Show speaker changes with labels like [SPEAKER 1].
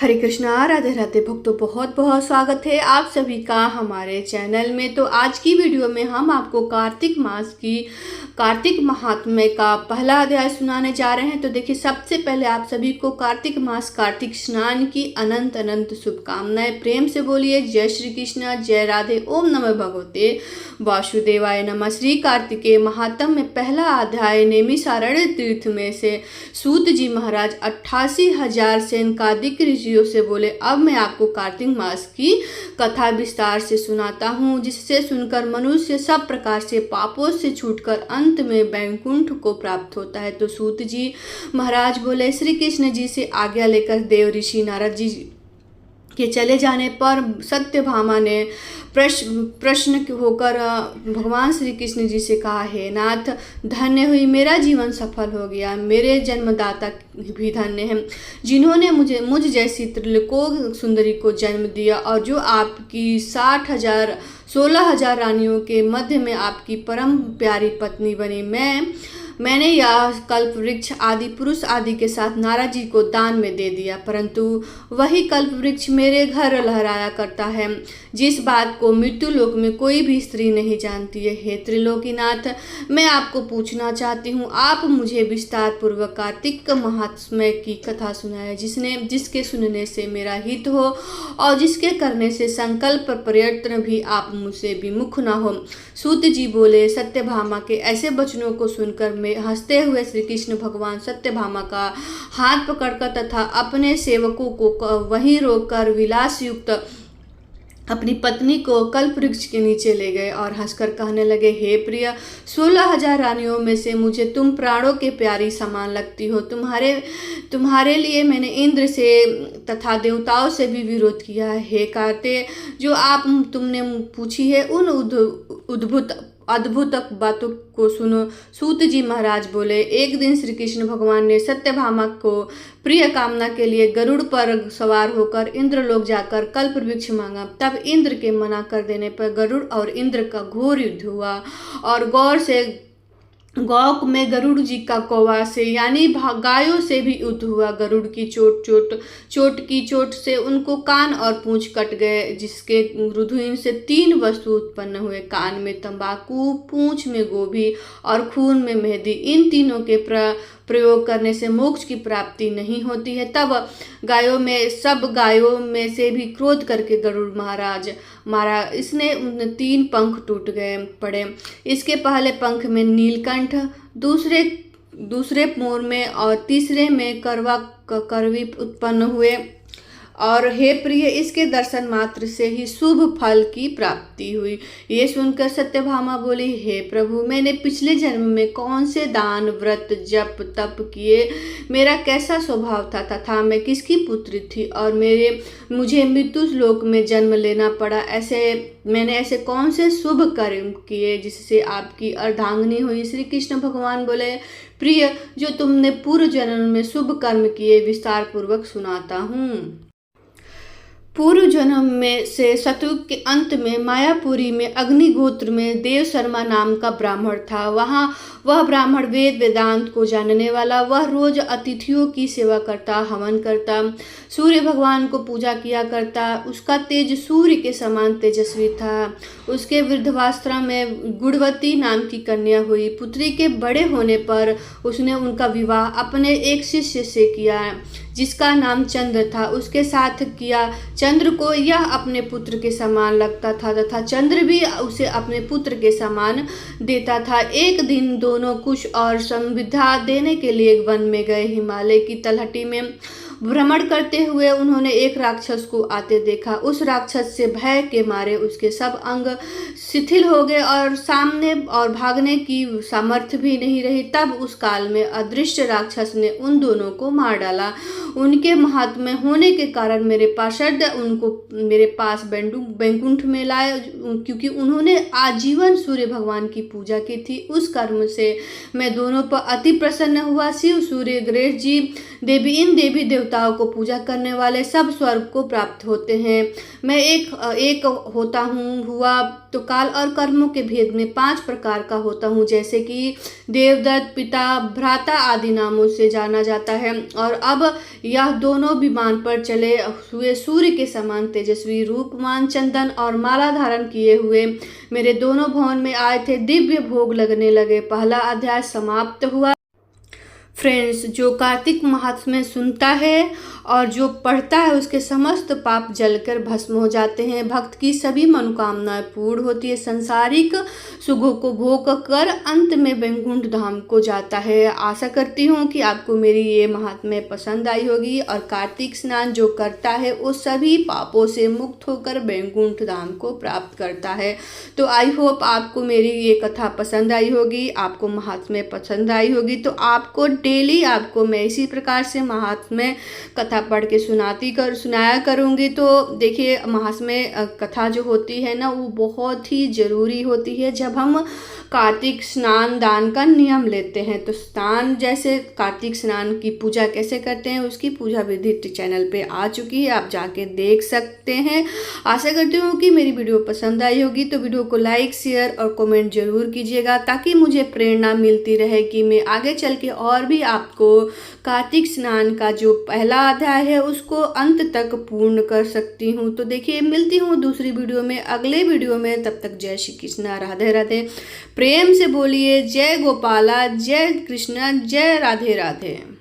[SPEAKER 1] हरे कृष्णा, राधे राधे भक्तों, बहुत बहुत स्वागत है आप सभी का हमारे चैनल में। तो आज की वीडियो में हम आपको कार्तिक मास की कार्तिक महात्म्य का पहला अध्याय सुनाने जा रहे हैं। तो देखिए, सबसे पहले आप सभी को कार्तिक मास कार्तिक स्नान की अनंत अनंत शुभकामनाएं। प्रेम से बोलिए जय श्री कृष्ण, जय राधे, ओम नमः भगवते वासुदेवाय नमः। श्री कार्तिकेय महात्म्य में पहला अध्याय नैमिषारण्य तीर्थ में से सूत जी महाराज 88,000 सैनकादिक ऋषियों से बोले, अब मैं आपको कार्तिक मास की कथा विस्तार से सुनाता हूँ, जिससे सुनकर मनुष्य सब प्रकार से पापों से छूटकर अंत में वैकुंठ को प्राप्त होता है। तो सूत जी महाराज बोले, श्री कृष्ण जी से आज्ञा लेकर देव ऋषि नारद जी के चले जाने पर सत्यभामा ने प्रश्न होकर भगवान श्री कृष्ण जी से कहा, हे नाथ, धन्य हुई, मेरा जीवन सफल हो गया। मेरे जन्मदाता भी धन्य हैं, जिन्होंने मुझ जैसी त्रिलोक सुंदरी को जन्म दिया और जो आपकी 16,000 रानियों के मध्य में आपकी परम प्यारी पत्नी बनी। मैंने यह कल्प वृक्ष आदि पुरुष आदि के साथ नारद जी को दान में दे दिया, परंतु वही कल्प वृक्ष मेरे घर लहराया करता है, जिस बात को मृत्यु लोक में कोई भी स्त्री नहीं जानती है। हे त्रिलोकीनाथ, मैं आपको पूछना चाहती हूँ, आप मुझे विस्तार पूर्वक कार्तिक महात्म्य की कथा सुनाए, जिसके सुनने से मेरा हित हो और जिसके करने से संकल्प प्रयत्न भी आप मुझसे विमुख न हो। सूत जी बोले, सत्यभामा के ऐसे वचनों को सुनकर में हंसते हुए श्री कृष्ण भगवान सत्यभामा का हाथ पकड़कर तथा अपने सेवकों को वहीं रोककर विलास युक्त अपनी पत्नी को कल्प वृक्ष के नीचे ले गए और हंसकर कहने लगे, हे प्रिय, 16,000 रानियों में से मुझे तुम प्राणों के प्यारी समान लगती हो। तुम्हारे लिए मैंने इंद्र से तथा देवताओं से भी विरोध किया है। हे कार्ते, जो आप तुमने पूछी है उन अद्भुत बातों को सुनो। सूत जी महाराज बोले, एक दिन श्री कृष्ण भगवान ने सत्यभामा को प्रिय कामना के लिए गरुड़ पर सवार होकर इंद्रलोक जाकर कल्प वृक्ष मांगा। तब इंद्र के मना कर देने पर गरुड़ और इंद्र का घोर युद्ध हुआ और गौ में गरुड़ जी का कौवा से यानी गायों से भी युद्ध हुआ। गरुड़ की चोट से उनको कान और पूंछ कट गए, जिसके रुधिर से 3 वस्तु उत्पन्न हुए, कान में तंबाकू, पूंछ में गोभी और खून में मेहंदी। इन तीनों के प्रयोग करने से मोक्ष की प्राप्ति नहीं होती है। तब गायों में से भी क्रोध करके गरुड़ महाराज मारा। इसने 3 पंख टूट गए पड़े। इसके पहले पंख में नीलकंठ, दूसरे मोर में और तीसरे में करवी उत्पन्न हुए। और हे प्रिय, इसके दर्शन मात्र से ही शुभ फल की प्राप्ति हुई। ये सुनकर सत्यभामा बोली, हे प्रभु, मैंने पिछले जन्म में कौन से दान, व्रत, जप, तप किए, मेरा कैसा स्वभाव था तथा मैं किसकी पुत्री थी और मुझे मृत्यु लोक में जन्म लेना पड़ा। मैंने ऐसे कौन से शुभ कर्म किए जिससे आपकी अर्धांगिनी हुई। श्री कृष्ण भगवान बोले, प्रिय, जो तुमने पूर्व जन्म में शुभ कर्म किए विस्तार पूर्वक सुनाता हूँ। पूर्व जन्म में से शतयुग के अंत में मायापुरी में अग्निगोत्र में देव शर्मा नाम का ब्राह्मण था। वह ब्राह्मण वेद वेदांत को जानने वाला, वह रोज अतिथियों की सेवा करता, हवन करता, सूर्य भगवान को पूजा किया करता। उसका तेज सूर्य के समान तेजस्वी था। उसके वृद्धावस्था में गुणवती नाम की कन्या हुई। पुत्री के बड़े होने पर उसने उनका विवाह अपने एक शिष्य से किया, जिसका नाम चंद्र था। उसके साथ किया। चंद्र को यह अपने पुत्र के समान लगता था तथा चंद्र भी उसे अपने पुत्र के समान देता था। एक दिन दोनों कुश और संविदा देने के लिए वन में गए। हिमालय की तलहटी में भ्रमण करते हुए उन्होंने एक राक्षस को आते देखा। उस राक्षस से भय के मारे उसके सब अंग शिथिल हो गए और सामने और भागने की सामर्थ्य भी नहीं रही। तब उस काल में अदृश्य राक्षस ने उन दोनों को मार डाला। उनके महात्म्य होने के कारण मेरे पार्षद उनको मेरे पास वैकुंठ में लाए, क्योंकि उन्होंने आजीवन सूर्य भगवान की पूजा की थी। उस कर्म से मैं दोनों पर अति प्रसन्न हुआ। शिव, सूर्य, गणेश जी, इन देवी देवता देवताओं को पूजा करने वाले सब स्वर्ग को प्राप्त होते हैं। मैं एक होता हुआ तो काल और कर्मों के भेद में 5 प्रकार का होता हूँ, जैसे कि देवदत्त, पिता, भ्राता आदि नामों से जाना जाता है। और अब यह दोनों विमान पर चले हुए सूर्य के समान तेजस्वी, रूपमान, चंदन और माला धारण किए हुए मेरे दोनों भवन में आए थे। दिव्य भोग लगने लगे। पहला अध्याय समाप्त हुआ। फ्रेंड्स, जो कार्तिक महात्म्य सुनता है और जो पढ़ता है उसके समस्त पाप जलकर भस्म हो जाते हैं। भक्त की सभी मनोकामनाएं पूर्ण होती है। सांसारिक सुखों को भोग कर अंत में वैकुंठ धाम को जाता है। आशा करती हूँ कि आपको मेरी ये महात्म्य पसंद आई होगी और कार्तिक स्नान जो करता है वो सभी पापों से मुक्त होकर वैकुंठ धाम को प्राप्त करता है। तो आई होप आपको मेरी ये कथा पसंद आई होगी, आपको महात्म्य पसंद आई होगी। तो आपको डेली आपको मैं इसी प्रकार से महात्म्य कथा पढ़ के सुनाया करूँगी। तो देखिए, महात्म्य कथा जो होती है ना वो बहुत ही ज़रूरी होती है जब हम कार्तिक स्नान दान का नियम लेते हैं। तो स्नान जैसे कार्तिक स्नान की पूजा कैसे करते हैं उसकी पूजा विधि चैनल पे आ चुकी है, आप जाके देख सकते हैं। आशा करती हूँ कि मेरी वीडियो पसंद आई होगी। तो वीडियो को लाइक, शेयर और कमेंट जरूर कीजिएगा ताकि मुझे प्रेरणा मिलती रहे कि मैं आगे चल के और भी आपको कार्तिक स्नान का जो पहला अध्याय है उसको अंत तक पूर्ण कर सकती हूँ। तो देखिए, मिलती हूँ दूसरी वीडियो में, अगले वीडियो में। तब तक जय श्री कृष्णा, राधे राधे। प्रेम से बोलिए जय गोपाला, जय कृष्णा, जय राधे राधे।